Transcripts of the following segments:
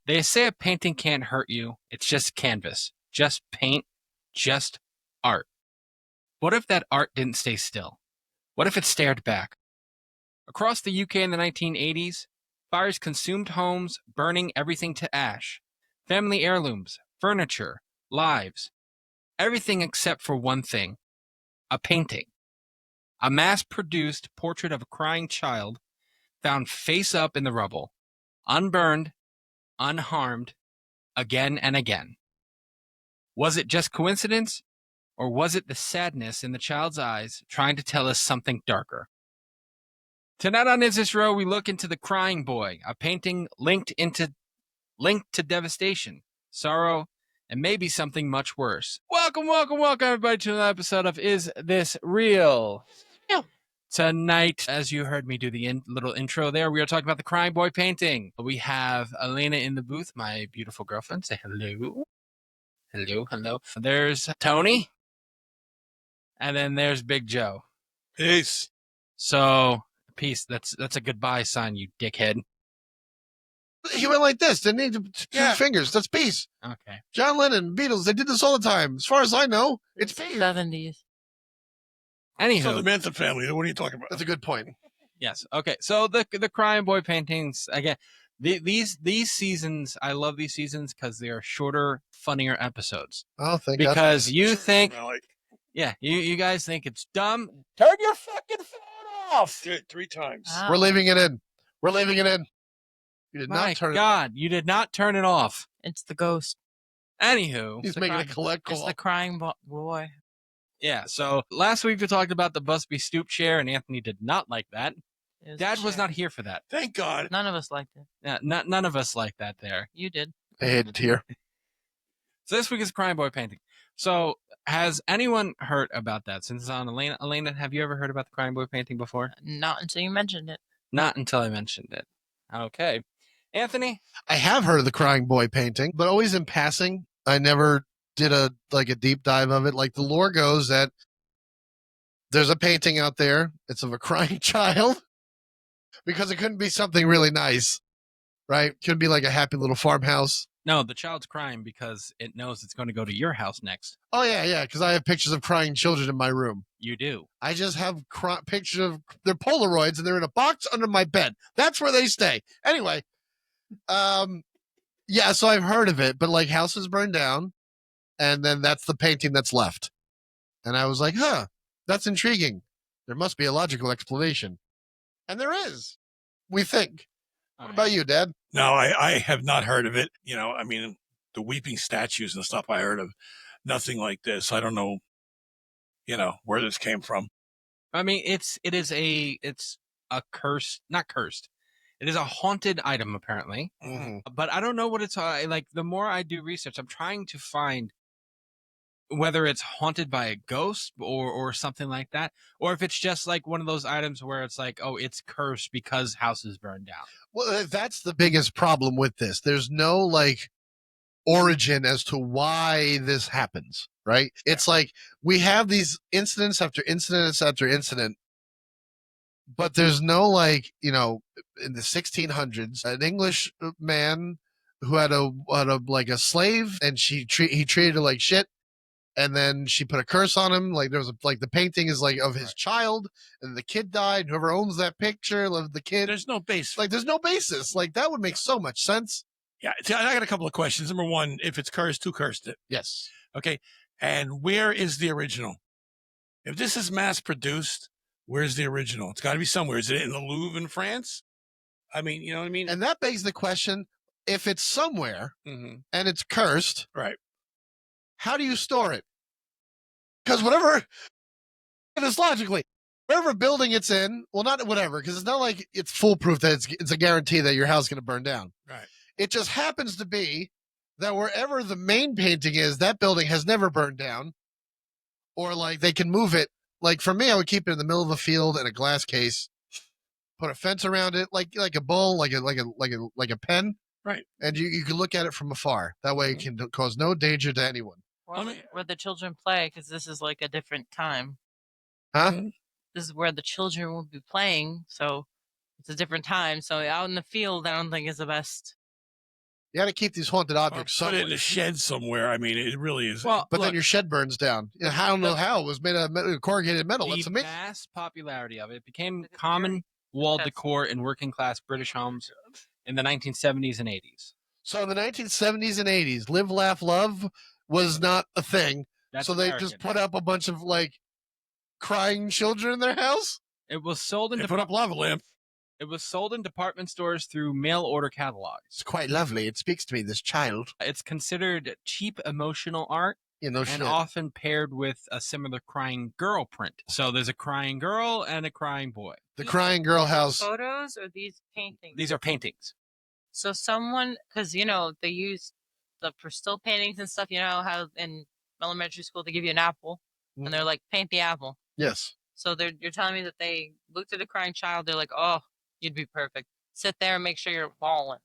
They say a painting can't hurt you. It's just canvas. Just paint. Just art. What if that art didn't stay still? What if it stared back? Across the UK in the 1980s, fires consumed homes, burning everything to ash. Family heirlooms, furniture, lives. Everything except for one thing. A painting. A mass-produced portrait of a crying child found face up in the rubble. Unburned, unharmed, again and again. Was it just coincidence? Or was it the sadness in the child's eyes trying to tell us something darker? Tonight on Is This Row, we look into The Crying Boy, a painting linked to devastation, sorrow, and maybe something much worse. Welcome, everybody, to another episode of Is This Real? Yeah. Tonight, as you heard me do the little intro there, we are talking about The Crying Boy painting. We have Elena in the booth, my beautiful girlfriend. Say hello. Hello. There's Tony. And then there's Big Joe. Peace. So, peace. That's a goodbye sign, you dickhead. He went like this, didn't he? Two fingers. That's peace. Okay. John Lennon, Beatles, they did this all the time. As far as I know, it's peace. 70s. Anywho. So the Manson family, what are you talking about? That's a good point. Yes. Okay. So the Crying Boy paintings, again, these seasons, I love these seasons because they are shorter, funnier episodes. Oh, thank God. Because you think... Yeah, you guys think it's dumb. Turn your fucking phone off. Do it 3 times. Wow. We're leaving it in. You did My not turn God, you did not turn it off. It's the ghost. Anywho. He's making a collect call. It's the crying boy. Yeah, so last week we talked about the Busby stoop chair, and Anthony did not like that. Dad was not here for that. Thank God. None of us liked it. Yeah, none of us liked that there. You did. I hate it here. So this week is Crying Boy painting. So has anyone heard about that? Since it's on Elena. Elena, have you ever heard about the Crying Boy painting before? Not until you mentioned it. Not until I mentioned it. Okay. Anthony? I have heard of the Crying Boy painting, but always in passing. I never did a deep dive of it. Like the lore goes that there's a painting out there. It's of a crying child because it couldn't be something really nice, right? Could be like a happy little farmhouse. No, the child's crying because it knows it's going to go to your house next. Oh, yeah, because I have pictures of crying children in my room. You do. I just have pictures of their Polaroids, and they're in a box under my bed. That's where they stay. Anyway, yeah, so I've heard of it, but like houses burned down, and then that's the painting that's left. And I was like, that's intriguing. There must be a logical explanation. And there is, we think. What about you, Dad? No, I have not heard of it. You know, I mean, the weeping statues and stuff I heard of, nothing like this. I don't know, where this came from. I mean, it's a curse, not cursed. It is a haunted item, apparently. Mm-hmm. But I don't know what it's like. The more I do research, I'm trying to find whether it's haunted by a ghost or something like that, or if it's just like one of those items where it's like, oh, it's cursed because houses burned down. Well, that's the biggest problem with this. There's no like origin as to why this happens, right? It's like we have these incidents after incidents after incident, but there's no like, in the 1600s, an English man who had a slave, and he treated her like shit. And then she put a curse on him. Like there was the painting is like of his child, and the kid died. Whoever owns that picture of the kid. There's no basis. Like there's no basis. Like that would make so much sense. Yeah. I got a couple of questions. Number one, if it's cursed, who cursed it? Yes. Okay. And where is the original? If this is mass produced, where's the original? It's got to be somewhere. Is it in the Louvre in France? I mean, you know what I mean? And that begs the question: if it's somewhere and it's cursed, right? How do you store it? Because whatever, it is logically, whatever building it's in, well, not whatever, because it's not like it's foolproof that it's a guarantee that your house is going to burn down. Right. It just happens to be that wherever the main painting is, that building has never burned down, or like they can move it. Like for me, I would keep it in the middle of a field in a glass case, put a fence around it, like a bull, like a pen. Right. And you can look at it from afar. That way it can cause no danger to anyone. Where the children play, because this is like a different time. Huh? This is where the children will be playing, so it's a different time. So out in the field, I don't think is the best. You got to keep these haunted Or objects put it in somewhere. a shed somewhere. I mean, it really is. Well, But look, then your shed burns down. I don't know how. It was made of corrugated metal. That's the amazing. mass popularity of it became Look at the common theory. wall That's- decor in working class British homes in the 1970s and 80s. So in the 1970s and 80s, live, laugh, love was not a thing. That's so they American. just put up a bunch of like crying children in their house. It was sold in They put up lava lamp. It was sold in department stores through mail order catalogs. It's quite lovely. It speaks to me, this child. It's considered cheap emotional art You know, and shit. often paired with a similar crying girl print. So there's a crying girl and a crying boy. The crying girl house. Photos or these paintings? These are paintings. So someone, because they use for still paintings and stuff. You know how in elementary school they give you an apple and they're like, paint the apple. Yes. So you're telling me that they looked at a crying child. They're like, oh, you'd be perfect. Sit there and make sure you're bawling.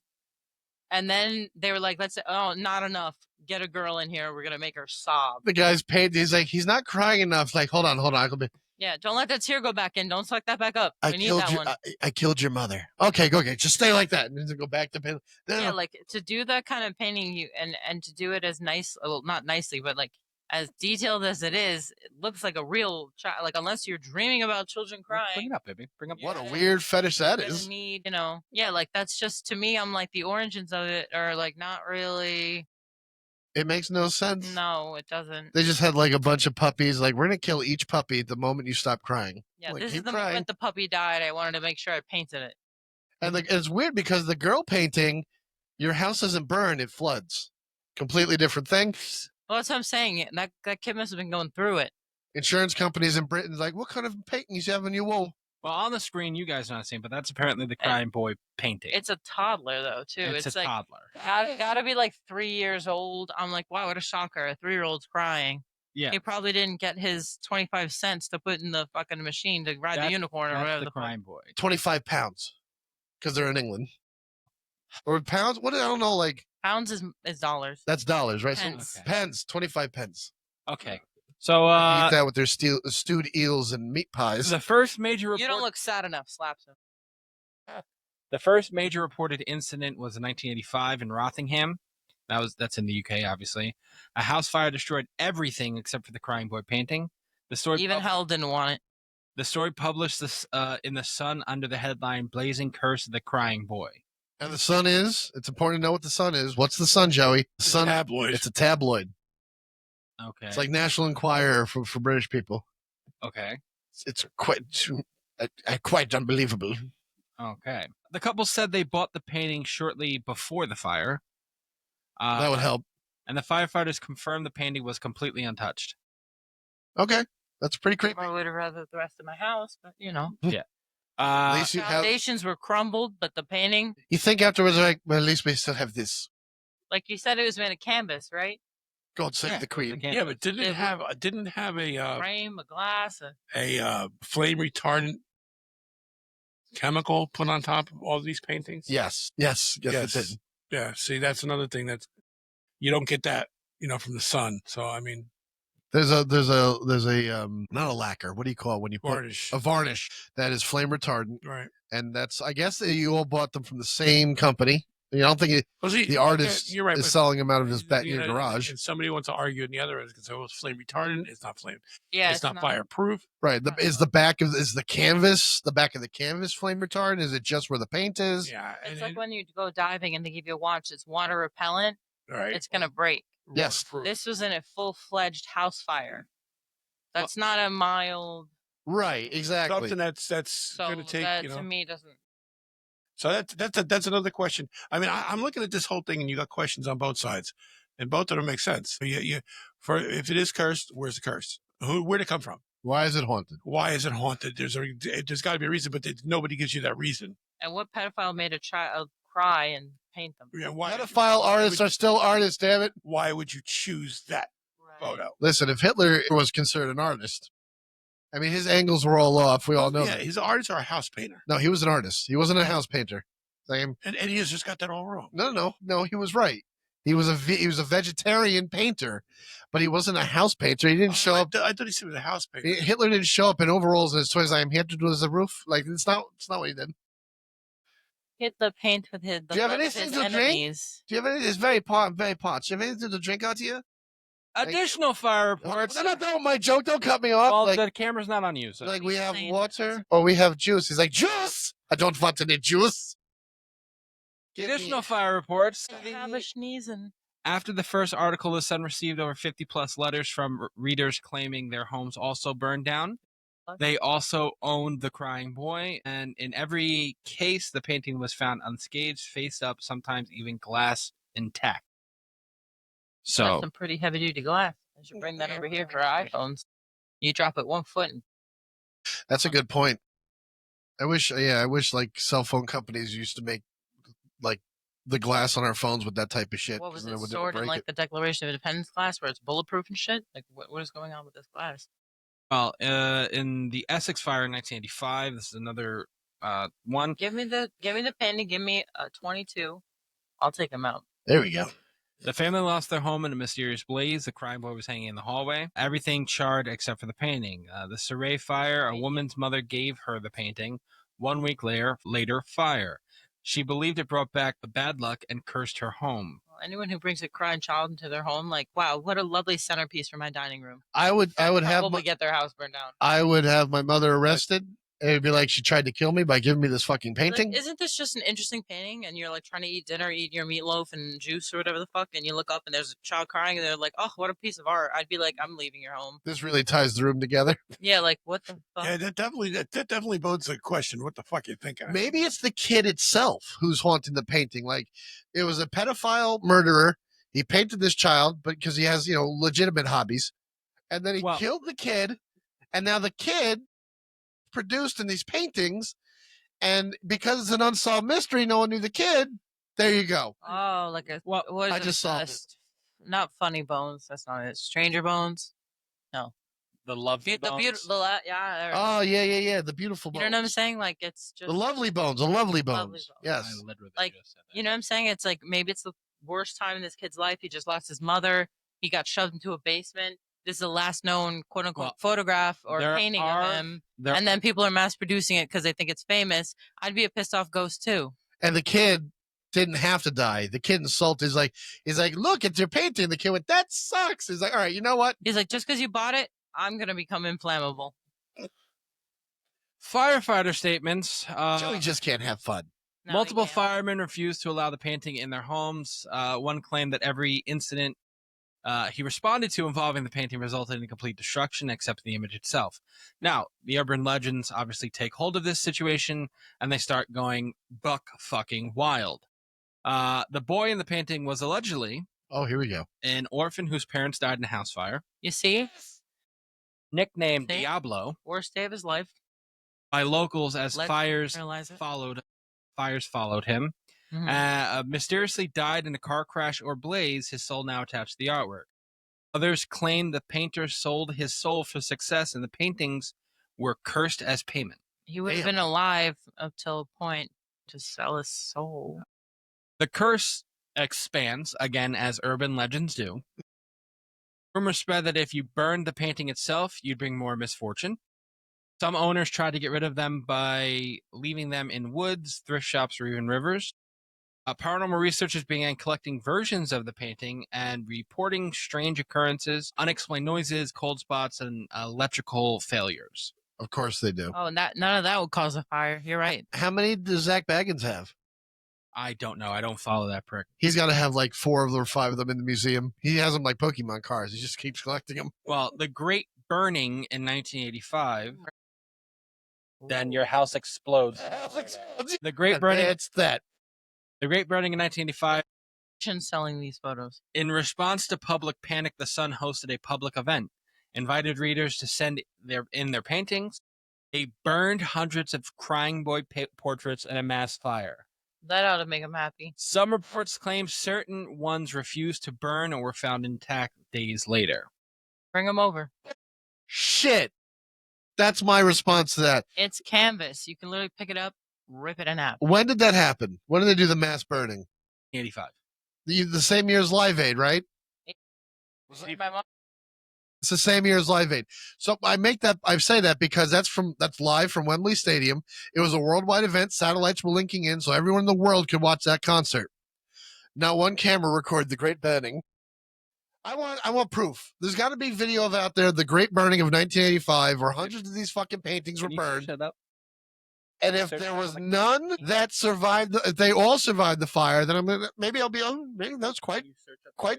And then they were like, let's say, oh, not enough. Get a girl in here. We're going to make her sob. The guy's paid. He's like, he's not crying enough. Like, hold on. Yeah, don't let that tear go back in. Don't suck that back up. We need that one. I killed your mother. Okay, go. Okay, just stay like that, and then go back to pain. Yeah, like to do that kind of painting, and to do it as nice, well, not nicely, but like as detailed as it is, it looks like a real child. Like unless you're dreaming about children Bring crying, it up, baby. Bring up. What a Yeah. weird fetish that you're gonna is. need, yeah, like that's just to me. I'm like the origins of it are like not really. It makes no sense. No, it doesn't. They just had like a bunch of puppies. Like, we're gonna kill each puppy the moment you stop crying. Yeah, Like, this is keep the crying. moment the puppy died. I wanted to make sure I painted it. And it's weird because the girl painting, your house doesn't burn; it floods. Completely different thing. Well, that's what I'm saying. That kid must have been going through it. Insurance companies in Britain's like, what kind of paintings you have on your wall? Well, on the screen, you guys are not seeing, but that's apparently the crying boy painting. It's a toddler though, too. It's a like toddler. gotta be like 3 years old. I'm like, wow, what a shocker! A 3-year-old's crying. Yeah, He probably didn't get his 25 cents to put in the fucking machine to ride the unicorn or that's whatever the the fuck. crying boy. 25 pounds, because they're in England. Or pounds? What? I don't know. Like, Pounds is dollars. that's dollars, right? Pence. So Okay. pence, 25 pence. Okay, so Eat that with their stewed eels and meat pies. the first major You don't report. look sad enough. Slaps him. The first major reported incident was in 1985 in Rothingham. That's in the UK, obviously. A house fire destroyed everything except for the crying boy painting. The story Even hell didn't want it. The story published this in the Sun under the headline "Blazing Curse of the Crying Boy." And the Sun is, it's important to know what the Sun is. What's the Sun, Joey? The Sun, Tabloid. it's a tabloid. Okay. It's like National Enquirer for British people. Okay. It's quite unbelievable. Okay. The couple said they bought the painting shortly before the fire. That would help. And the firefighters confirmed the painting was completely untouched. Okay. That's pretty creepy. I would have rather the rest of my house, but At least you have, foundations were crumbled, but the painting, you think afterwards, like, well, at least we still have this. like you said, it was made of canvas, right? God save Yeah, the Queen. Yeah, but didn't it have a Frame, a glass. flame retardant chemical put on top of all these paintings? Yes. It did. Yeah. See, that's another thing that you don't get that, from the sun. So I mean, There's a not a lacquer. What do you call it when you put varnish. a varnish that is flame retardant? Right. And that's, I guess that you all bought them from the same company. I don't think Well, see, the artist you're right, is but, selling them out of his back you know, garage. And somebody wants to argue, and the other is going to say, "Well, it's flame retardant. It's not flame. Yeah, it's not fireproof." Right. Is the back of the canvas, the back of the canvas flame retardant? Is it just where the paint is? Yeah. It's like when you go diving and they give you a watch that's water repellent. right. It's gonna break. Yes. Waterproof. This was in a full-fledged house fire. That's not a mild. Right. Exactly. Something that's So going to take, that to me doesn't. So that's another question. I mean, I'm looking at this whole thing, and you got questions on both sides, and both of them make sense. If it is cursed, where's the curse? Where'd it come from? Why is it haunted? Why is it haunted? There's got to be a reason, but nobody gives you that reason. And what pedophile made a child cry and paint them? Yeah, why? Pedophile artists are still artists, damn it. Why would you choose that Right. photo? Listen, if Hitler was considered an artist, I mean, his angles were all off. We all know Yeah, that. he's an artist or a house painter, No, he was an artist. He wasn't a house painter. and he has just got that all wrong. No, he was right. He was a vegetarian painter, but he wasn't a house painter. He didn't show up. I thought he said he was a house painter. Hitler didn't show up in overalls and his toys. I'm here to do the roof. Like, it's not what he did. hit the paint with his. The Do you have blood of anything his to drink? enemies. Do you have any? It's very pot. Very pot. Do you have anything to drink out to you? Additional fire Oh, reports. I'm not done with my joke. Don't cut me off. Well, like, the camera's not on you, so. like What are we you have saying? water or we have juice. He's like, juice. I don't want any juice. Give me- Additional fire reports. I have a sneezing. After the first article, the Sun received over 50 plus letters from readers claiming their homes also burned down. They also owned the crying boy, and in every case, the painting was found unscathed, face up, sometimes even glass intact. That's So, some pretty heavy duty glass. I should bring that over here for our iPhones. You drop it 1 foot and That's a good point. I wish like cell phone companies used to make like the glass on our phones with that type of shit. what was 'cause then it it wouldn't stored in break like it. the Declaration of Independence glass where it's bulletproof and shit? Like what is going on with this glass? well, in the Essex fire in 1985, this is another one. Give me the penny, give me a 22. I'll take them out. There we go. The family lost their home in a mysterious blaze. The crying boy was hanging in the hallway. Everything charred except for the painting. The Surrey fire, a woman's mother gave her the painting. 1 week later, fire. She believed it brought back the bad luck and cursed her home. Well, anyone who brings a crying child into their home, like, wow, what a lovely centerpiece for my dining room. I would have Probably get their house burned down. I would have my mother arrested. It'd be like she tried to kill me by giving me this fucking painting. Like, isn't this just an interesting painting? And you're like trying to eat dinner, eat your meatloaf and juice or whatever the fuck, and you look up and there's a child crying, and they're like, "Oh, what a piece of art!" I'd be like, "I'm leaving your home." This really ties the room together. Yeah, like what the fuck? Yeah, that definitely bodes a question. What the fuck you thinking? Maybe it's the kid itself who's haunting the painting. Like it was a pedophile murderer. He painted this child, but because he has legitimate hobbies, and then he Well- killed the kid, and now the kid produced in these paintings, and because it's an unsolved mystery, no one knew the kid. There you go. Oh, like a Well, what is I it? just solved it. Not Funny Bones. That's not it. Stranger Bones. The love The bones. beautiful. Yeah. There it Oh is. yeah. The beautiful You bones. know what I'm saying? Like it's just The lovely bones. The lovely bones. Lovely bones. Yes. I literally Like, just said that. you know what I'm saying? It's like maybe it's the worst time in this kid's life. He just lost his mother. He got shoved into a basement. This is the last known quote unquote Well, photograph or there painting are- of him. there- And then people are mass producing it because they think it's famous. I'd be a pissed off ghost too. And the kid didn't have to die. The kid insulted. He's like, look, it's your painting. The kid went, that sucks. He's like, all right, you know what? He's like, just because you bought it, I'm gonna become inflammable. Firefighter statements. Joey just can't have fun. No, he Multiple can't. firemen refused to allow the painting in their homes. One claimed that every incident he responded to involving the painting resulted in complete destruction, except the image itself. Now, the urban legends obviously take hold of this situation, and they start going buck fucking wild. The boy in the painting was allegedly Oh, here we go. an orphan whose parents died in a house fire, You see, nicknamed See? Diablo worst day of his life. by locals as Let's fires realize it. followed him. Mhm. Mysteriously died in a car crash or blaze, his soul now attached to the artwork. Others claim the painter sold his soul for success and the paintings were cursed as payment. He would have Damn. been alive up till a point to sell his soul. The curse expands, again, as urban legends do. Rumors spread that if you burned the painting itself, you'd bring more misfortune. Some owners tried to get rid of them by leaving them in woods, thrift shops, or even rivers. Paranormal researchers began collecting versions of the painting and reporting strange occurrences, unexplained noises, cold spots, and electrical failures. Of course they do. Oh, and none of that would cause a fire. You're right. How many does Zach Baggins have? I don't know. I don't follow that prick. He's got to have like 4 of them or 5 of them in the museum. He has them like Pokemon cards. He just keeps collecting them. Well, the Great Burning in 1985, then your house explodes. The Great Burning, It's that. the Great Burning in 1985. Selling these photos. In response to public panic, the Sun hosted a public event, invited readers to send their paintings. They burned hundreds of crying boy portraits in a mass fire. That ought to make him happy. Some reports claim certain ones refused to burn or were found intact days later. Bring him over. Shit. That's my response to that. It's canvas. You can literally pick it up, rip it in half. When did that happen? When did they do the mass burning? 85. The same year as Live Aid, right? My mom. It's the same year as Live Aid. So I say that because that's live from Wembley Stadium. It was a worldwide event. Satellites were linking in so everyone in the world could watch that concert. Not one camera recorded the Great Burning. I want proof. There's got to be video of out there, the Great Burning of 1985, where hundreds of these fucking paintings were burned. Shut up. And if there was none that survived, if they all survived the fire, then maybe that's quite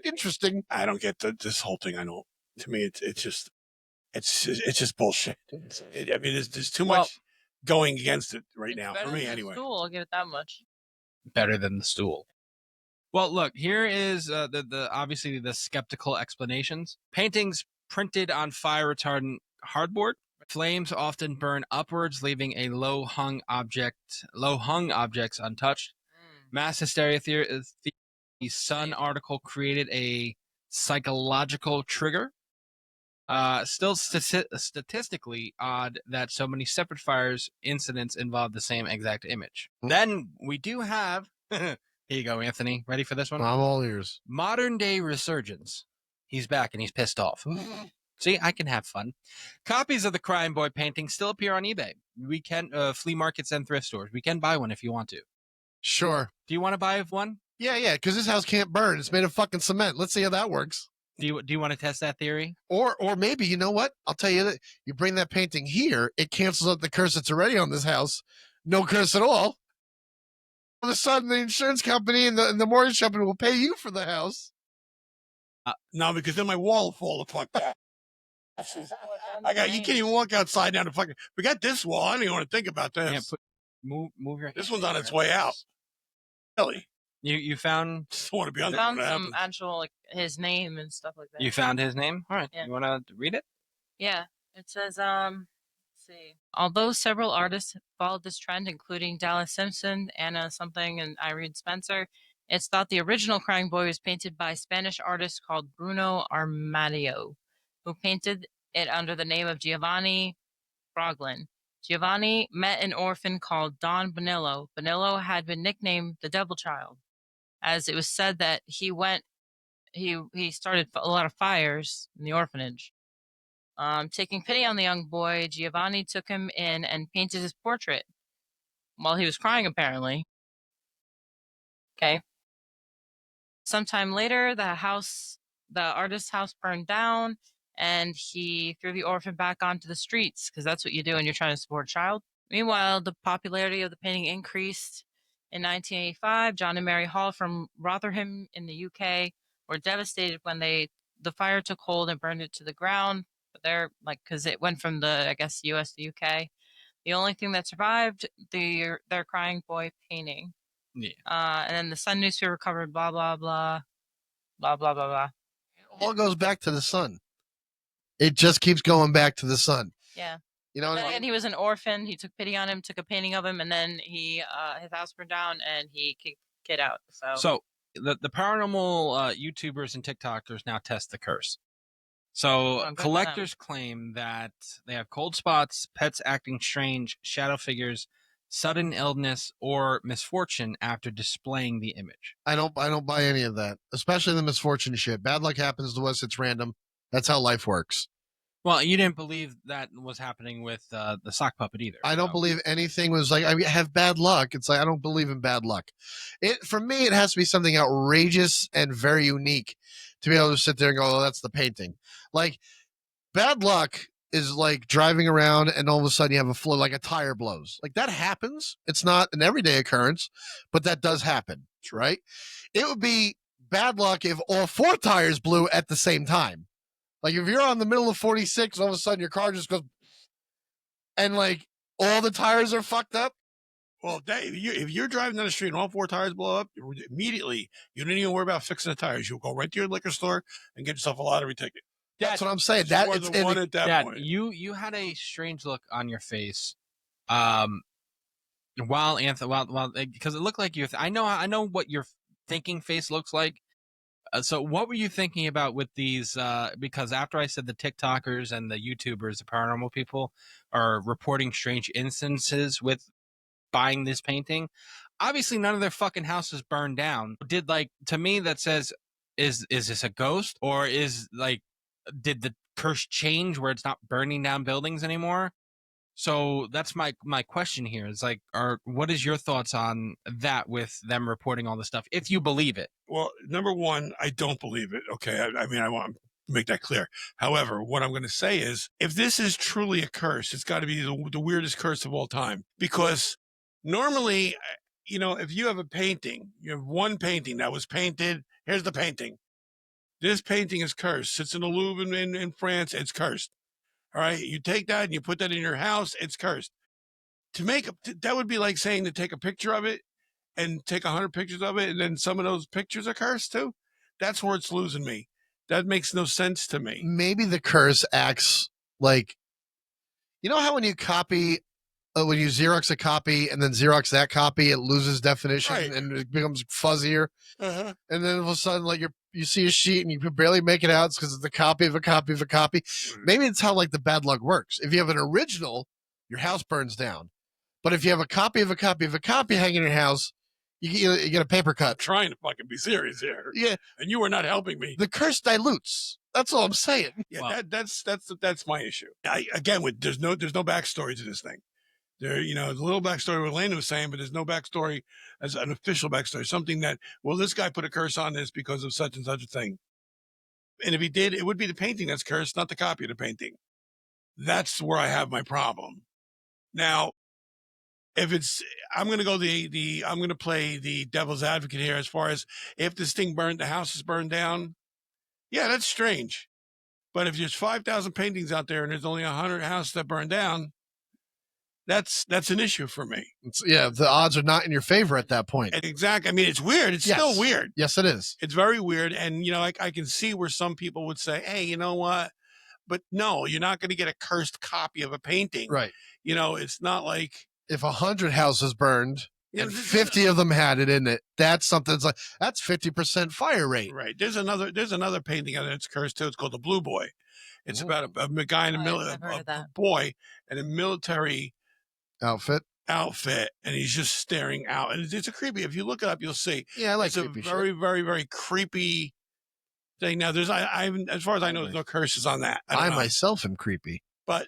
interesting. I don't get this whole thing. I don't. To me, it's just bullshit. I mean, there's too much going against it right now for me, anyway. Stool, I'll give it that much. Better than the stool. Well, look, here is the obviously the skeptical explanations. Paintings printed on fire retardant hardboard. Flames often burn upwards, leaving a low hung objects untouched. Mass hysteria theory. The Sun article created a psychological trigger. Still statistically odd that so many separate fires incidents involve the same exact image. Then we do have here you go, Anthony. Ready for this one? I'm all ears. Modern day resurgence. He's back and he's pissed off. See, I can have fun. Copies of the Crying Boy painting still appear on eBay. We can flea markets and thrift stores. We can buy one if you want to. Sure. Do you want to buy one? Yeah, because this house can't burn. It's made of fucking cement. Let's see how that works. Do you want to test that theory? Or maybe, you know what? I'll tell you that you bring that painting here, it cancels out the curse that's already on this house. No curse at all. All of a sudden, the insurance company and the mortgage company will pay you for the house. No, because then my wall will fall the fuck down. You can't even walk outside now to fucking. We got this wall. I don't even want to think about this. Yeah, move your. This one's on its way out. Really? You found. Just want to be on. Found some actual his name and stuff like that. You found his name? All right. Yeah. You want to read it? Yeah. It says let's see. Although several artists followed this trend, including Dallas Simpson, Anna something, and Irene Spencer, it's thought the original Crying Boy was painted by a Spanish artist called Bruno Armadio, who painted it under the name of Giovanni Froglin. Giovanni met an orphan called Don Bonillo. Bonillo had been nicknamed the Devil Child, as it was said that he started a lot of fires in the orphanage. Taking pity on the young boy, Giovanni took him in and painted his portrait while he was crying, apparently. Okay. Sometime later, the artist's house burned down, and he threw the orphan back onto the streets, because that's what you do when you're trying to support a child. Meanwhile, the popularity of the painting increased. In 1985, John and Mary Hall from Rotherham in the UK were devastated when the fire took hold and burned it to the ground. But they're because it went from the US to UK. The only thing that survived their Crying Boy painting. Yeah. And then the Sun newspaper recovered. Blah blah blah, blah blah blah blah. It all goes back to the sun. It just keeps going back to the sun. Yeah. You know, and he was an orphan. He took pity on him, took a painting of him, and then his house burned down, and he kicked the kid out. So the paranormal YouTubers and TikTokers now test the curse. So collectors claim that they have cold spots, pets acting strange, shadow figures, sudden illness, or misfortune after displaying the image. I don't buy any of that, especially the misfortune shit. Bad luck happens to us. It's random. That's how life works. Well, you didn't believe that was happening with the sock puppet either. I don't believe anything was I have bad luck. It's I don't believe in bad luck. For me, it has to be something outrageous and very unique to be able to sit there and go, oh, that's the painting. Bad luck is like driving around and all of a sudden you have a flow, like a tire blows. That happens. It's not an everyday occurrence, but that does happen, right? It would be bad luck if all four tires blew at the same time. If you're on the middle of 46, all of a sudden your car just goes, and all the tires are fucked up. Well, Dave, if you're driving down the street and all four tires blow up, immediately you don't even worry about fixing the tires. You'll go right to your liquor store and get yourself a lottery ticket. That's what I'm saying. That is the one at that Dad, point. You had a strange look on your face, while because it looked like you. I know what your thinking face looks like. So what were you thinking about with these? Because after I said the TikTokers and the YouTubers, the paranormal people, are reporting strange instances with buying this painting, obviously none of their fucking houses burned down. To me that says, is this a ghost, or did the curse change where it's not burning down buildings anymore? So that's my question here is like, what is your thoughts on that with them reporting all this stuff, if you believe it? Well, number one, I don't believe it. Okay. I mean, I want to make that clear. However, what I'm going to say is if this is truly a curse, it's got to be the weirdest curse of all time, because normally, if you have a painting, you have one painting that was painted. Here's the painting. This painting is cursed. It's in the Louvre in France. It's cursed. All right. You take that and you put that in your house. It's cursed. That would be like saying to take a picture of it and take 100 pictures of it, and then some of those pictures are cursed too. That's where it's losing me. That makes no sense to me. Maybe the curse acts like, you know how when you copy, when you Xerox a copy and then Xerox that copy, it loses definition Right. and it becomes fuzzier. Uh-huh. And then all of a sudden, like you see a sheet and you can barely make it out because it's a copy of a copy of a copy. Maybe it's how like the bad luck works. If you have an original, your house burns down. But if you have a copy of a copy of a copy hanging in your house, you get a paper I'm cut. trying to fucking be serious here. Yeah, And you were not helping me. the curse dilutes. That's all I'm saying. Yeah, Wow. that's my issue. There's no backstory to this thing. There, the little backstory what Elena was saying, but there's no backstory as an official backstory. Something that, well, this guy put a curse on this because of such and such a thing. And if he did, it would be the painting that's cursed, not the copy of the painting. That's where I have my problem. Now, I'm going to go I'm going to play the devil's advocate here as far as if this thing the house is burned down. Yeah, that's strange. But if there's 5,000 paintings out there and there's only 100 houses that burn down, that's an issue for me. The odds are not in your favor at that point. Exactly. I mean, it's weird. It's still weird. Yes, it is. It's very weird. And, I can see where some people would say, hey, you know what? But no, you're not going to get a cursed copy of a painting. Right. It's not like if 100 houses burned and this 50 of them had it in it, that's something that's 50% fire rate. Right. There's another painting out there that's cursed too. It's called The Blue Boy. It's about a guy in a boy in a military outfit, and he's just staring out. And it's a creepy. If you look it up, you'll see. Yeah, I like it's a very, very, very creepy thing. Now, there's as far as I know, there's no curses on that. I myself am creepy. But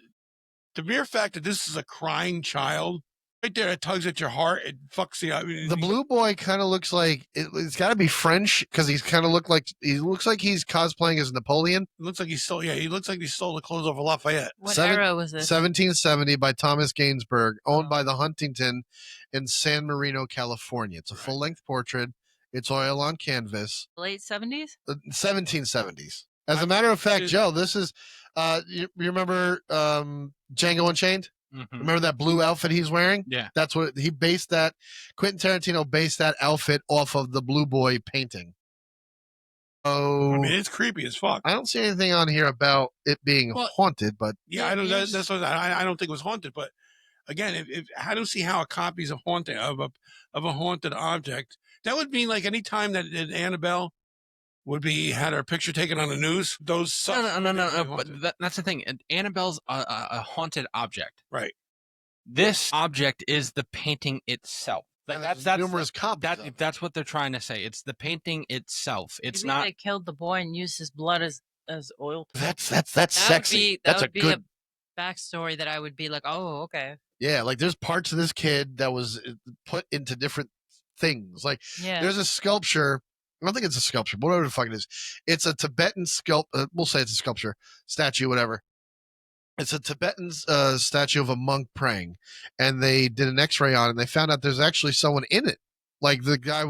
the mere fact that this is a crying child, right there, it tugs at your heart. It fucks you up. The blue boy kind of looks like it's got to be French because he looks like he's cosplaying as Napoleon. It looks like he stole the clothes off of Lafayette. What era was this? 1770 by Thomas Gainsbourg, owned by the Huntington in San Marino, California. It's a full-length portrait. It's oil on canvas. Late 70s? 1770s. As a matter of fact, Joe, this is you remember Django Unchained? Mm-hmm. Remember that blue outfit he's wearing? Yeah. That's what Quentin Tarantino based that outfit off of the Blue Boy painting. Oh, I mean, it's creepy as fuck. I don't see anything on here about it being haunted, but yeah, I don't. That's what I don't think it was haunted. But again, if I don't see how a copy is a haunted of a haunted object, that would mean like any time that Annabelle had her picture taken on the news. Those no. But that's the thing. Annabelle's a haunted object, right? This object is the painting itself. That's numerous copies. That's what they're trying to say. It's the painting itself. It's Maybe not. They killed the boy and used his blood as oil. That's sexy. That's a good backstory that I would be like, oh, okay. Yeah, like there's parts of this kid that was put into different things. Like there's a sculpture. I don't think it's a sculpture, but whatever the fuck it is. It's a Tibetan we'll say it's a sculpture, statue, whatever. It's a Tibetan statue of a monk praying, and they did an X-ray on it, and they found out there's actually someone in it. Like the guy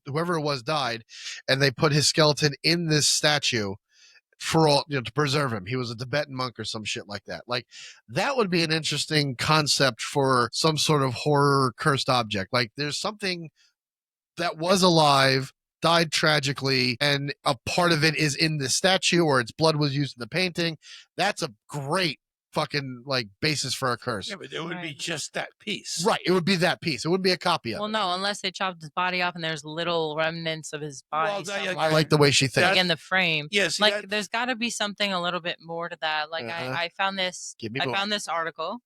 whoever it was died, and they put his skeleton in this statue for all, to preserve him. He was a Tibetan monk or some shit like that. Like that would be an interesting concept for some sort of horror cursed object. Like there's something that was alive, died tragically, and a part of it is in the statue or its blood was used in the painting. That's a great fucking like basis for a curse. Yeah, but it would be just that piece. Right. It would be that piece. It wouldn't be a copy of it. Well, no, unless they chopped his body off and there's little remnants of his body. I like the way she thinks. Like in the frame. Yes. Like there's got to be something a little bit more to that. Like I found this. I found this article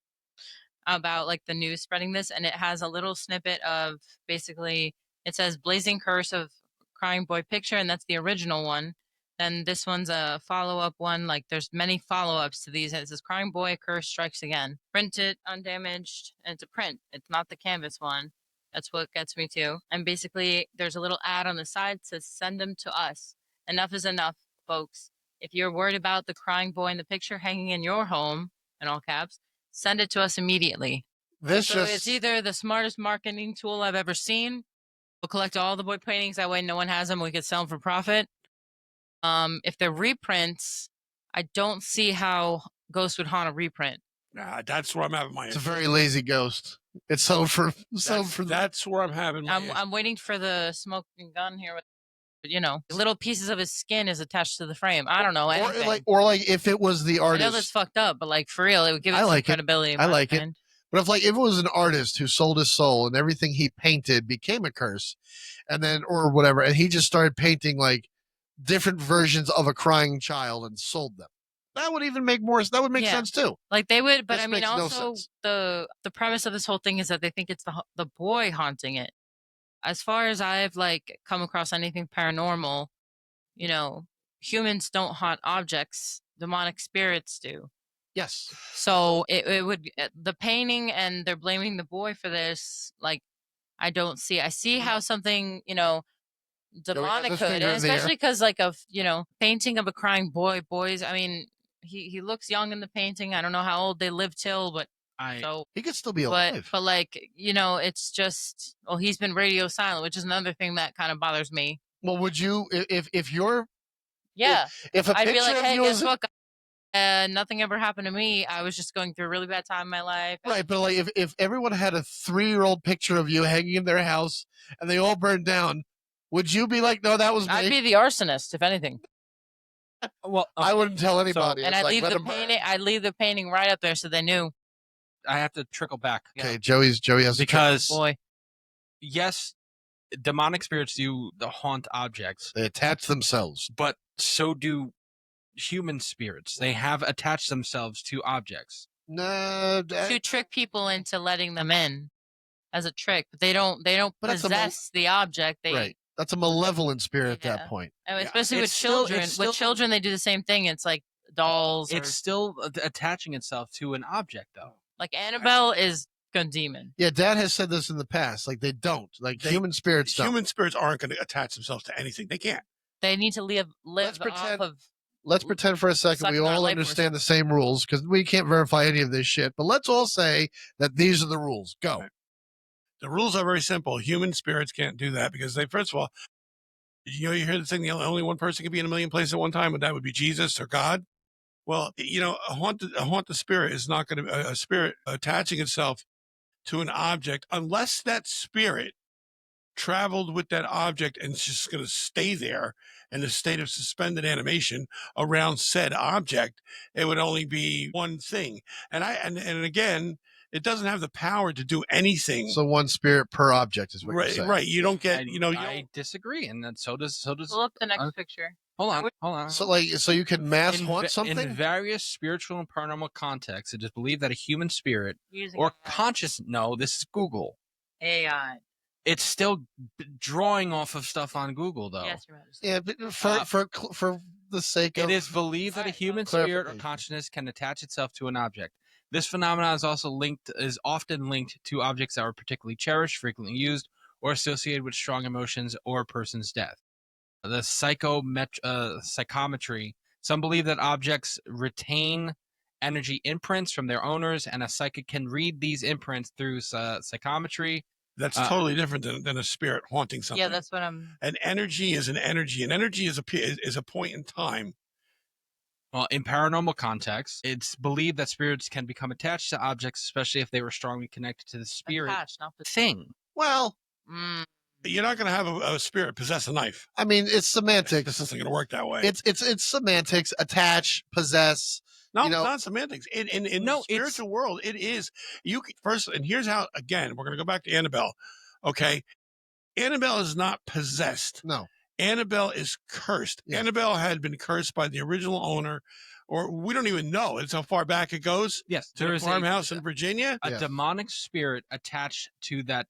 about like the news spreading this, and it has a little snippet of basically it says "Blazing Curse of Crying Boy Picture," and that's the original one. Then this one's a follow-up one. Like there's many follow-ups to these. It says Crying Boy Curse Strikes Again. Printed, undamaged, and it's a print. It's not the canvas one. That's what gets me too. And basically there's a little ad on the side that says send them to us. Enough is enough, folks. If you're worried about the crying boy in the picture hanging in your home, in all caps, send it to us immediately. So it's either the smartest marketing tool I've ever seen. We'll collect all the boy paintings. That way no one has them. We could sell them for profit. If they're reprints, I don't see how Ghost would haunt a reprint. Nah, that's where I'm having my It's a issue. very lazy ghost. It's That's where I'm having my issue. I'm waiting for the smoking gun here with, little pieces of his skin is attached to the frame. I don't know anything. or like if it was the I artist. know that's fucked up, but like for real, it would give it I some like it. credibility. I like it. But if it was an artist who sold his soul and everything he painted became a curse, and then or whatever, and he just started painting like different versions of a crying child and sold them, that would even make more. That would make sense too. Like they would, but This I mean, makes no also sense. the premise of this whole thing is that they think it's the boy haunting it. As far as I've come across anything paranormal, humans don't haunt objects; demonic spirits do. Yes. So it would the painting, and they're blaming the boy for this. Like, I don't see. I see how something demonic his could, finger and in the air. especially because of painting of a crying boy. Boys, I mean, he looks young in the painting. I don't know how old they live till, but He could still be alive. but it's just he's been radio silent, which is another thing that kind of bothers me. Well, would you if you're Yeah, if a I'd picture be like, of hey, you guess was what? Nothing ever happened to me. I was just going through a really bad time in my life. right, but like if everyone had a 3-year-old picture of you hanging in their house and they all burned down, would you be like, no, that was me? I'd be the arsonist, if anything. Well, I wouldn't tell anybody. And It's I'd like, leave let the them burn. painting. I'd leave the painting right up there so they knew. I have to trickle back. Okay, Joey has to Because Boy, yes, demonic spirits do haunt objects, they attach themselves. but so do human spirits. They have attached themselves to objects. No, to trick people into letting them in as a trick, but they don't But that's possess the object. They right. That's a malevolent spirit at Yeah. that point. and Yeah, especially with it's still- children. it's still- With children, they do the same thing. It's like dolls. It's Or, still attaching itself to an object, though. like Annabelle is a demon. Yeah, Dad has said this in the past. Like they don't. Like human spirits don't. Human spirits aren't going to attach themselves to anything. They can't. They need to live Let's off pretend- of. Let's pretend for a second we Sucking our all life force. understand the same rules because we can't verify any of this shit. But let's all say that these are the rules. Go. Right. The rules are very simple. Human spirits can't do that because they, first of all, you hear the thing, the only one person can be in a million places at one time, and that would be Jesus or God. Well, a haunted spirit is not going to, a spirit attaching itself to an object unless that spirit traveled with that object and it's just going to stay there in a state of suspended animation around said object. It would only be one thing. And again, it doesn't have the power to do anything. So one spirit per object is what you're saying. Right. You don't get, I disagree, and then so does. Pull up the next picture. Hold on. So you can mass haunt something? In various spiritual and paranormal contexts, it is believed that a human spirit Using or AI. conscious. No, this is Google. AI. It's still drawing off of stuff on Google, though. Yes, Your Majesty. Yeah, but for the sake of It is believed that a Alright, human spirit or clarification. consciousness can attach itself to an object. This phenomenon is often linked to objects that were particularly cherished, frequently used, or associated with strong emotions or a person's death. The psychometry. Some believe that objects retain energy imprints from their owners, and a psychic can read these imprints through psychometry. that's totally different than a spirit haunting something. Yeah, that's what I'm. An energy is an energy. An energy is a point in time. Well, in paranormal contexts, it's believed that spirits can become attached to objects, especially if they were strongly connected to the spirit Attached, not the thing. well, You're not going to have a spirit possess a knife. I mean, it's semantics. This isn't going to work that way. It's semantics. Attach, possess. No, you know- it's not semantics. In No, the spiritual world, it is. First, and here's how. Again, we're going to go back to Annabelle. Okay, Annabelle is not possessed. No. Annabelle is cursed. Yes. Annabelle had been cursed by the original owner, or we don't even know. It's how far back it goes. Yes, To there the is farmhouse in Virginia. a Yes. demonic spirit attached to that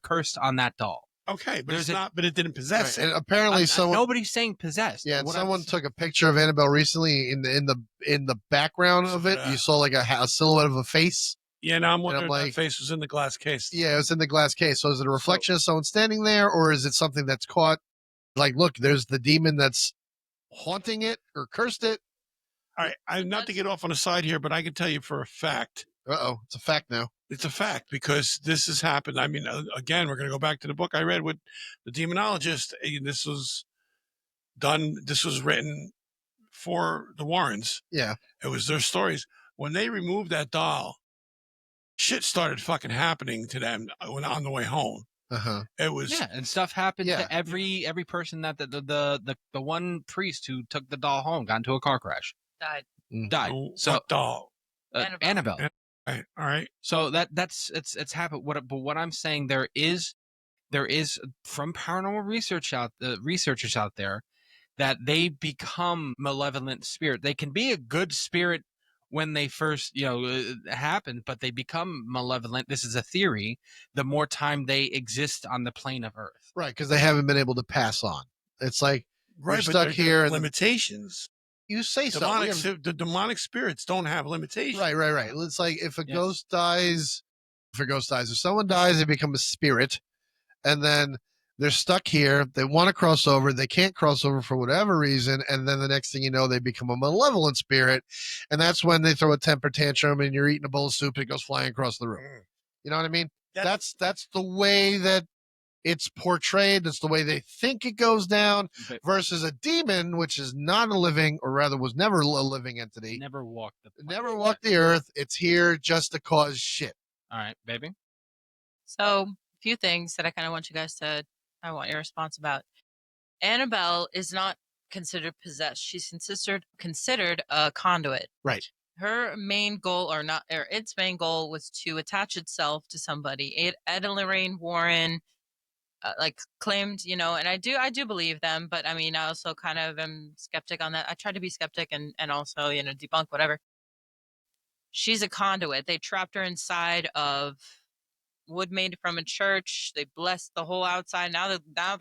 cursed on that doll. Okay, but There's it's not. But it didn't possess Right. it. And apparently, someone nobody's saying possessed. yeah, and What I'm someone s- took a picture of Annabelle recently. In the background of it, you saw like a silhouette of a face. Yeah, now I'm And wondering I'm if like, that face was in the glass case. yeah, it's in the glass case. So is it a reflection of someone standing there, or is it something that's caught? Like, look, there's the demon that's haunting it or cursed it. All right, I'm not to get off on a side here, but I can tell you for a fact. It's a fact now. It's a fact because this has happened. I mean, again, we're going to go back to the book I read with the demonologist. This was done. This was written for the Warrens. Yeah. It was their stories. When they removed that doll, shit started fucking happening to them when on the way home. It was Yeah, and stuff happened to every person that the one priest who took the doll home got into a car crash. Died. So what doll? Annabelle. All right. So that's it's happened. But what I'm saying there is from paranormal researchers out there that they become malevolent spirit. They can be a good spirit when they first happen, but they become malevolent. This is a theory. The more time they exist on the plane of Earth, Right, because they haven't been able to pass on. It's like we're Right, but stuck there's here. limitations. You say Demonic, so. the demonic spirits don't have limitations. Right. It's like if a ghost dies, if someone dies, they become a spirit, and then they're stuck here. They want to cross over. They can't cross over for whatever reason, and then the next thing you know, they become a malevolent spirit, and that's when they throw a temper tantrum, and you're eating a bowl of soup, and it goes flying across the room. You know what I mean? That's the way that it's portrayed. It's the way they think it goes down versus a demon, which is not a living, or rather was never a living entity. Never walked the earth. It's here just to cause shit. All right, baby. So, a few things that I want your response about. Annabelle is not considered possessed. She's considered a conduit. Right. Her main goal, its main goal, was to attach itself to somebody. Ed and Lorraine Warren, claimed, and I do believe them, but I mean, I also kind of am skeptic on that. I try to be skeptic and also, debunk whatever. She's a conduit. They trapped her inside of wood made from a church. They blessed the whole outside. Now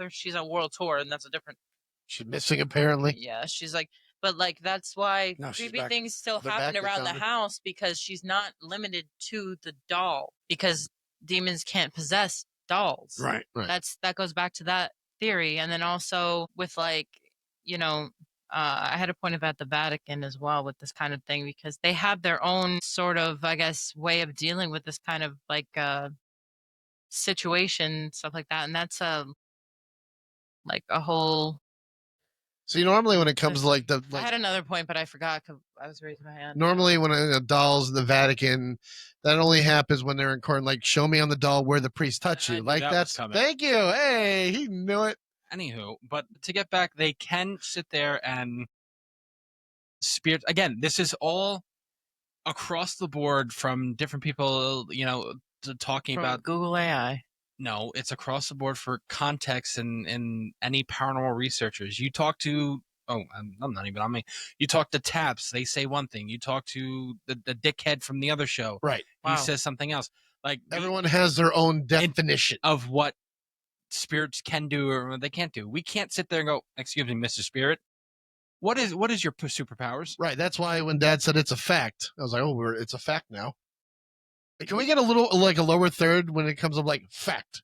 she's on world tour, and that's a different. She's missing apparently. Yeah, she's like, but that's why creepy things still happen around the house, because she's not limited to the doll, because demons can't possess dolls. Right. That goes back to that theory. And then also with I had a point about the Vatican as well with this kind of thing, because they have their own sort of, I guess, way of dealing with this kind of situation, stuff like that. And that's a whole. See, normally when it comes to I had another point, but I forgot because I was raising my hand. Normally, when a doll's in the Vatican, that only happens when they're in court. Like, show me on the doll where the priest touched you. Like, that's thank you. Hey, he knew it. Anywho, but to get back, they can sit there and spirit. Again, this is all across the board from different people. Talking From about Google AI. No, it's across the board for context and any paranormal researchers. You talk to, I'm not even on me. You talk to Taps, they say one thing. You talk to the dickhead from the other show. Right. He says something else. Like everyone has their own definition of what spirits can do or what they can't do. We can't sit there and go, excuse me, Mr. Spirit. What is your superpowers? Right. That's why when Dad said it's a fact, I was like, it's a fact now. Can we get a little a lower third when it comes up like fact?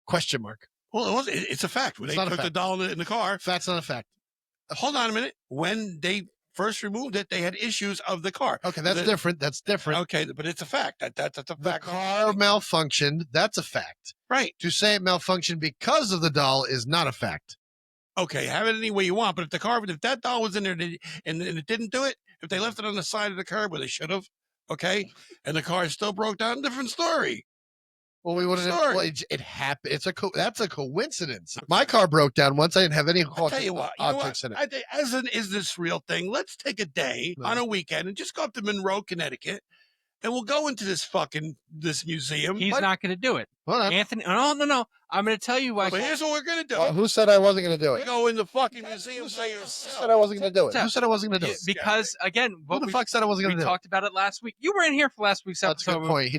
Question mark. Well, it's a fact. When they took the doll in the car. Fact's not a fact. Hold on a minute. When they first removed it, they had issues of the car. Okay, that's different. That's different. Okay, but it's a fact. That's a fact. The car malfunctioned. That's a fact. Right. To say it malfunctioned because of the doll is not a fact. Okay, have it any way you want, but if that doll was in there and it didn't do it, if they left it on the side of the curb where they should have, okay, and the car still broke down, different story. Well, we wouldn't. Well, it happened. That's a coincidence. My car broke down once. I didn't have any objects in it. Is this real thing? Let's take a day on a weekend and just go up to Monroe, Connecticut, and we'll go into this museum. He's not going to do it. Hold on. Anthony. No. I'm going to tell you why. But here's what we're going to do. Who said I wasn't going to do it? We go in the fucking museum. Who said I wasn't going to do it? Who said I wasn't going to do it? Because again, who the fuck said I wasn't going to do it? We talked about it last week. You were in here for last week's episode. That's a good point.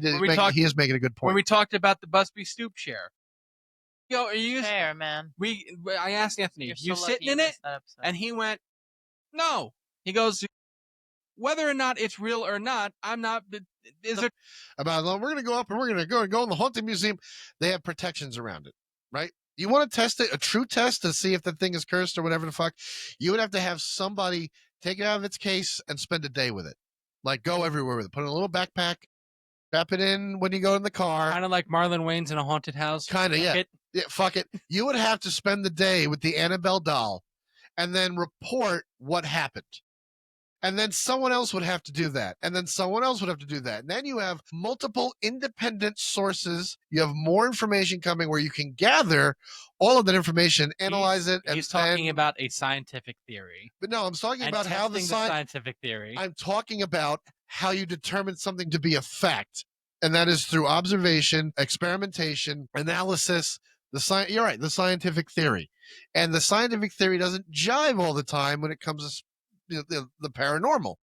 He is making a good point. When we talked about the Busby Stoop chair. Yo, are you? Fair, man. I asked Anthony, You're you so sitting lucky in you it? missed that episode. And he went, no. He goes, whether or not it's real or not, I'm not. Is there? About we're going to go up and we're going to go in the haunted museum. They have protections around it, right? You want to test it, a true test to see if the thing is cursed or whatever the fuck. You would have to have somebody take it out of its case and spend a day with it. Like go everywhere with it. Put it in a little backpack, strap it in when you go in the car. Kind of like Marlon Wayans in a haunted house. Kind of, yeah. Yeah. Fuck it. You would have to spend the day with the Annabelle doll and then report what happened. And then someone else would have to do that. And then someone else would have to do that. And then you have multiple independent sources. You have more information coming where you can gather all of that information, analyze it. He's talking about a scientific theory. But no, I'm talking about how the scientific theory. I'm talking about how you determine something to be a fact. And that is through observation, experimentation, analysis. You're right, the scientific theory. And the scientific theory doesn't jive all the time when it comes to the paranormal,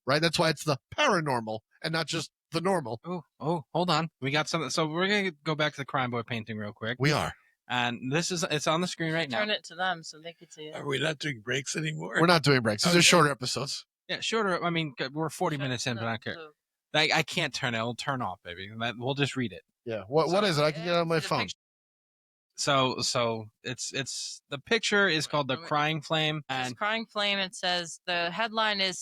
right? That's why it's the paranormal and not just the normal. Oh, hold on. We got something. So we're going to go back to the Crime Boy painting real quick. We are. And it's on the screen right now. Turn it to them so they can see it. Are we not doing breaks anymore? We're not doing breaks. These are shorter episodes. Yeah, shorter. I mean, we're 40 minutes in, but I don't care. I can't turn it. It'll turn off, baby. We'll just read it. Yeah. What is it? I can get it on my phone. So it's the picture is called The Crying Flame. It's And Crying Flame. It says the headline is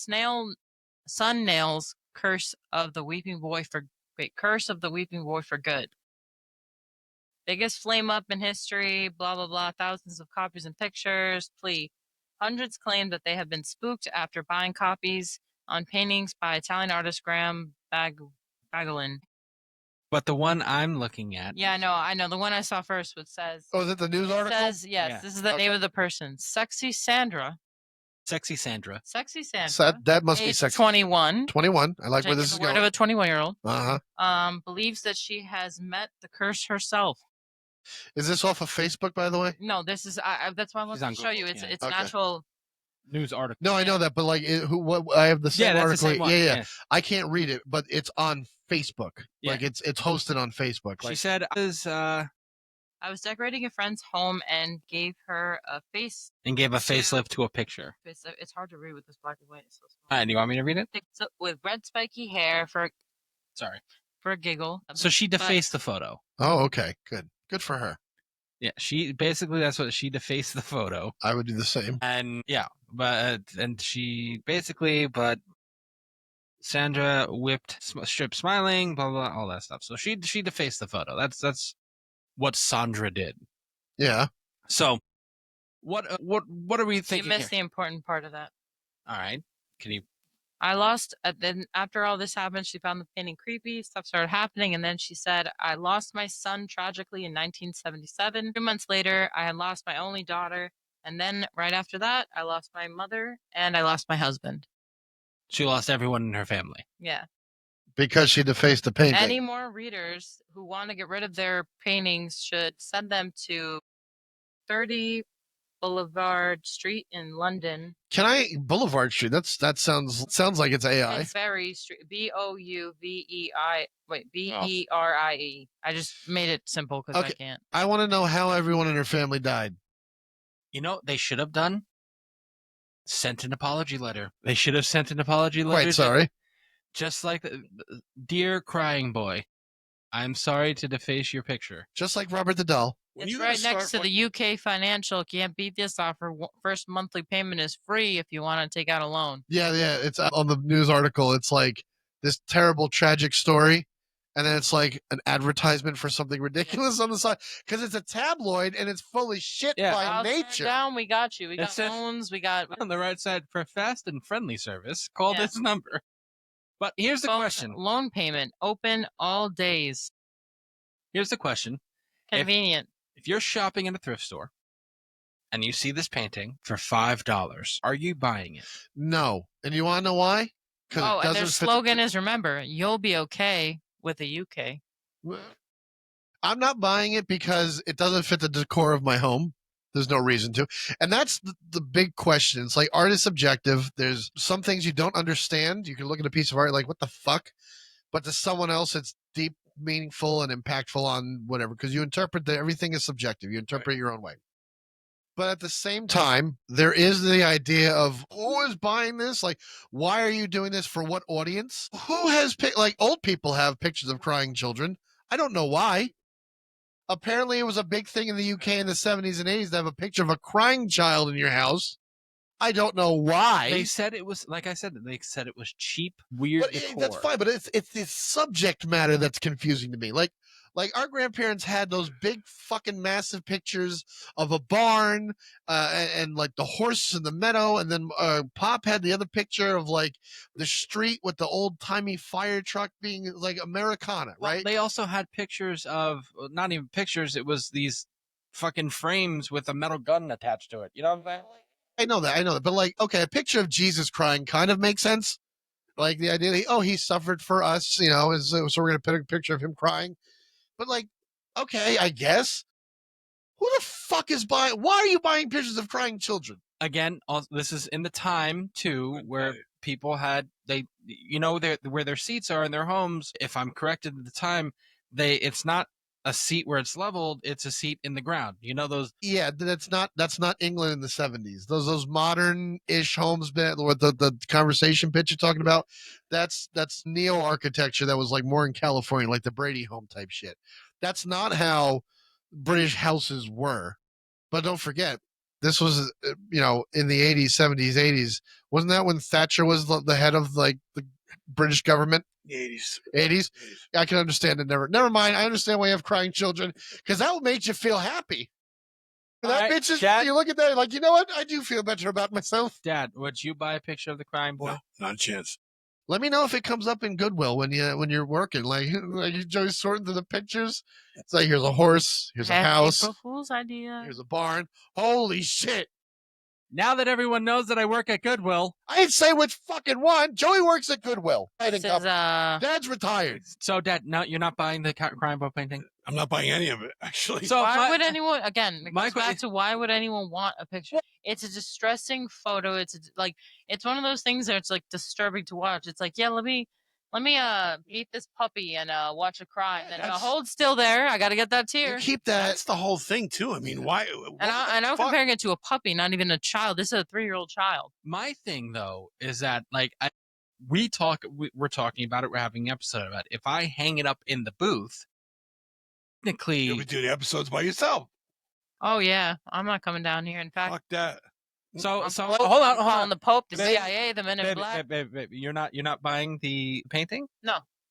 Sun Nails Curse of the Weeping Boy for Good. Biggest flame up in history, blah blah blah, thousands of copies and pictures, plea. Hundreds claim that they have been spooked after buying copies on paintings by Italian artist Graham Bagolin. but the one I'm looking at. Yeah, I know. The one I saw first, which says. Oh, is it the news article? Says yes. Yeah. This is the name of the person. Sexy Sandra. Sexy Sandra. That must be sexy. 21. 21. I like where this is going. Word of a 21-year-old. Uh-huh. Believes that she has met the curse herself. Is this off of Facebook, by the way? No, this is. That's why I wanted to show you. It's an actual news article. No, I know that, but like, I have the same article. The same one. Yeah. I can't read it, but it's on Facebook. Yeah. Like it's hosted on Facebook. She said, I was decorating a friend's home and gave her a facelift to a picture. It's hard to read with this black and white. So All right, do you want me to read it? With red spiky hair for a giggle. So she defaced the photo. Oh, okay, good for her. Yeah, that's what she defaced the photo. I would do the same. And yeah, but Sandra whipped, stripped, smiling, blah blah, all that stuff. So she defaced the photo. That's what Sandra did. Yeah. So what are we thinking? You missed the important part of that. All right. Can you? I lost. Then after all this happened, she found the painting creepy. Stuff started happening, and then she said, "I lost my son tragically in 1977. 2 months later, I had lost my only daughter, and then right after that, I lost my mother and I lost my husband." She lost everyone in her family. Yeah. Because she defaced the painting. Any more readers who want to get rid of their paintings should send them to 30 Boulevard Street in London. Boulevard Street? That sounds like it's AI. It's Berry Street. Bouvei. Wait, Berie. I just made it simple because I can't. I want to know how everyone in her family died. They should have sent an apology letter. They should have sent an apology letter. Quite sorry. Just like, dear crying boy, I'm sorry to deface your picture. Just like Robert the Doll. It's right next to the UK Financial. Can't beat this offer. First monthly payment is free if you want to take out a loan. Yeah. It's on the news article. It's like this terrible, tragic story. And then it's like an advertisement for something ridiculous on the side. Because it's a tabloid and it's fully shit by nature. Down, we got you. We got loans. We got... On the right side, for fast and friendly service, call this number. But here's the question. Loan payment, open all days. Here's the question. Convenient. If you're shopping in a thrift store and you see this painting for $5, are you buying it? No. And you want to know why? And their slogan is, remember, you'll be okay with the UK. I'm not buying it because it doesn't fit the decor of my home. There's no reason to. And that's the big question. It's like art is subjective. There's some things you don't understand. You can look at a piece of art like, what the fuck? But to someone else, it's deep meaningful and impactful on whatever, because you interpret that everything is subjective. You interpret it your own way. But at the same time, there is the idea of who is buying this? Like, why are you doing this? For what audience? Who has like old people have pictures of crying children? I don't know why. Apparently, it was a big thing in the UK in the 70s and 80s to have a picture of a crying child in your house. I don't know why. They said it was, like I said, they said it was cheap, weird But decor. that's fine, but it's the subject matter that's confusing to me. Like our grandparents had those big fucking massive pictures of a barn and like the horse in the meadow, and then Pop had the other picture of like the street with the old timey fire truck being like Americana, Well, right? they also had pictures of, not even pictures, it was these fucking frames with a metal gun attached to it. You know what I'm saying? I know that, but like, okay, a picture of Jesus crying kind of makes sense. Like the idea that, he suffered for us, so we're going to put a picture of him crying. But like, okay, I guess. Who the fuck is buying? Why are you buying pictures of crying children? Again, this is in the time too where people had where their seats are in their homes. If I'm corrected at the time, it's not a seat where it's leveled; it's a seat in the ground. You know those? Yeah, that's not England in the 70s. Those modern-ish homes, with the conversation pitch you're talking about, that's neo architecture that was like more in California, like the Brady home type shit. That's not how British houses were. But don't forget, this was in the 80s, 70s, 80s. Wasn't that when Thatcher was the head of like the British government? The 80s. 80s. I can understand it. Never mind. I understand why you have crying children, because that will make you feel happy. That bitch is, you look at that like, you know what? I do feel better about myself. Dad, would you buy a picture of the crying boy? No, not a chance. Let me know if it comes up in Goodwill when you're working. Like you just sorting through the pictures. It's like, here's a horse, here's a house, April Fool's idea. here's a barn. Holy shit! Now that everyone knows that I work at Goodwill, I didn't say which fucking one. Joey works at Goodwill. Dad's retired. So, Dad, no, you're not buying the crying boy painting? I'm not buying any of it, actually. So why would anyone? Again, it my goes back to why would anyone want a picture? It's a distressing photo. It's one of those things that it's like disturbing to watch. It's like, yeah, let me beat this puppy and watch it cry. And then hold still there. I got to get that tear. You keep that. That's the whole thing too. I mean, why? And I'm comparing it to a puppy, not even a child. This is a 3-year-old child. My thing though is that like we're talking about it. We're having an episode about it. If I hang it up in the booth, technically, you'll be doing the episodes by yourself. Oh yeah, I'm not coming down here. In fact, fuck that. So hold on. The Pope, the CIA, the Men in Black. Babe, you're not buying the painting?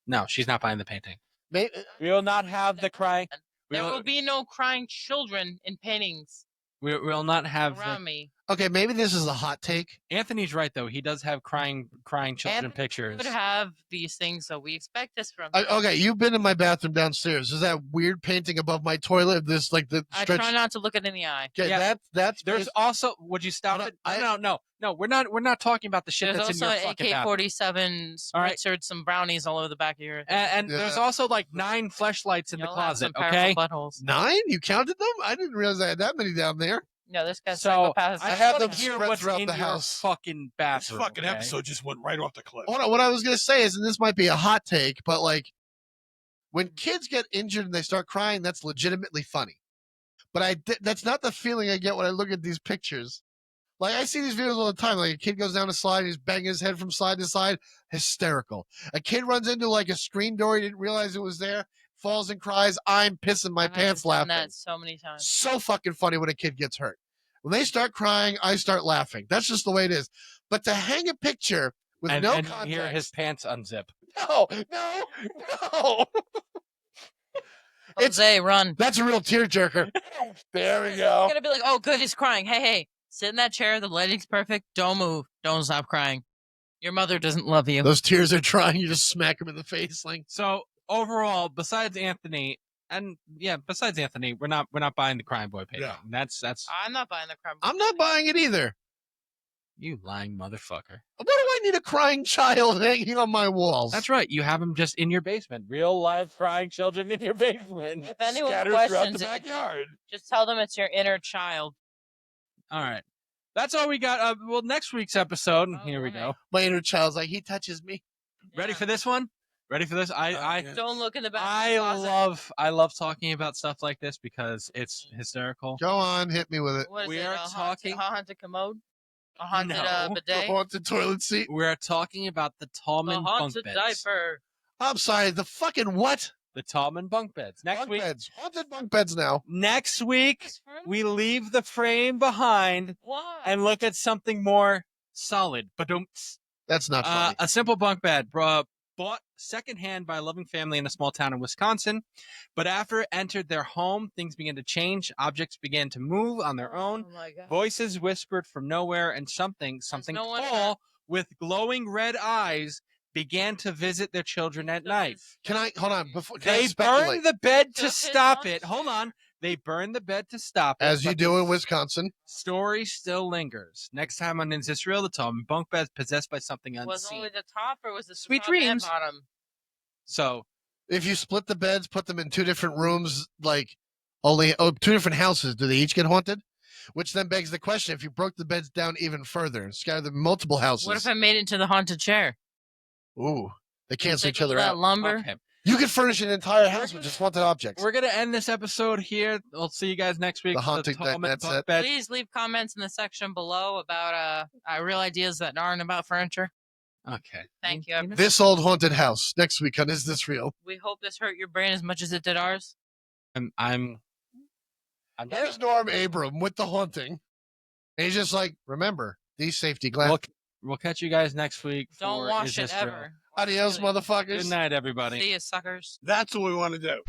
No, she's not buying the painting. We will not have the crying. There will be no crying children in paintings. We will not have around me. Okay, maybe this is a hot take. Anthony's right though. He does have crying children Anthony pictures. Would have these things, so we expect this from. Okay, you've been in my bathroom downstairs. Is that weird painting above my toilet? This like the stretch. I try not to look it in the eye. Okay, yeah, that's. There's also. Would you stop it? No. We're not talking about the shit there's that's in your fucking bathroom. There's also an AK-47 spritzered some brownies all over the back of your. And there's also like 9 fleshlights in the closet. Some Okay. buttholes. 9? You counted them? I didn't realize I had that many down there. No, this guy's so I have them spread throughout the house. Fucking bathroom. This fucking episode just went right off the cliff. Hold on, what I was gonna say is, and this might be a hot take, but like when kids get injured and they start crying, that's legitimately funny. But that's not the feeling I get when I look at these pictures. Like I see these videos all the time. Like a kid goes down a slide, he's banging his head from side to side, hysterical. A kid runs into like a screen door, he didn't realize it was there, falls and cries. I'm pissing my pants laughing. That so many times. So fucking funny when a kid gets hurt. When they start crying, I start laughing. That's just the way it is. But to hang a picture with no context, and hear his pants unzip. No. Jose, run. That's a real tearjerker. There we go. You're gonna be like, oh, good, he's crying. Hey, sit in that chair. The lighting's perfect. Don't move. Don't stop crying. Your mother doesn't love you. Those tears are trying. You just smack him in the face. Like so. Overall, besides Anthony, we're not buying the crying boy painting. Yeah. That's. I'm not buying the crying boy. I'm not buying it either. You lying motherfucker. What do I need a crying child hanging on my walls? That's right. You have him just in your basement. Real life crying children in your basement. If anyone Scattered throughout questions the backyard. Just tell them it's your inner child. All right. That's all we got. Well, next week's episode, here we go. My inner child's like, he touches me. Ready for this one? Ready for this? Yeah. Don't look in the back. I closet. love talking about stuff like this because it's hysterical. Go on, hit me with it. What is We it? are A talking- haunted commode? A haunted No. The bidet? haunted toilet seat. We're talking about the The Tallman bunk haunted beds. diaper. I'm sorry, the fucking what? The Tallman bunk beds. Next Bunk week. beds. Haunted bunk beds now. Next week, we leave the frame behind Why? and look at something more solid. But That's not funny. a simple bunk bed, bought secondhand by a loving family in a small town in Wisconsin. But after it entered their home, things began to change. Objects began to move on their own. Oh my God. Voices whispered from nowhere, and something no wonder. tall with glowing red eyes began to visit their children at night. Can I hold on before? Can I They speculate? burned the bed So to his stop haunted it. Hold on. They burned the bed to stop it. As you but do the in Wisconsin. story still lingers. Next time on Is This Real? The Tallman bunk bed possessed by something Was unseen. only the top or was the Sweet top and dreams. bottom? So If you split the beds, put them in two different rooms, like two different houses, do they each get haunted? Which then begs the question: if you broke the beds down even further and scattered them in multiple houses, What if I made it into the haunted chair? ooh, they cancel Take each other that out. lumber. okay. You could furnish an entire house with just haunted objects. We're gonna end this episode here. We'll see you guys next week. The haunted- Tallman that's bunk it. bed. Please leave comments in the section below about real ideas that aren't about furniture. Okay. Thank you. This old haunted house next week on Is This Real? We hope this hurt your brain as much as it did ours. I'm Here's Norm Abram with the haunting. And he's just like, remember, these safety glasses. We'll catch you guys next week. Don't for wash Is it This Real? ever. Adios, motherfuckers. Good night, everybody. See you, suckers. That's what we want to do.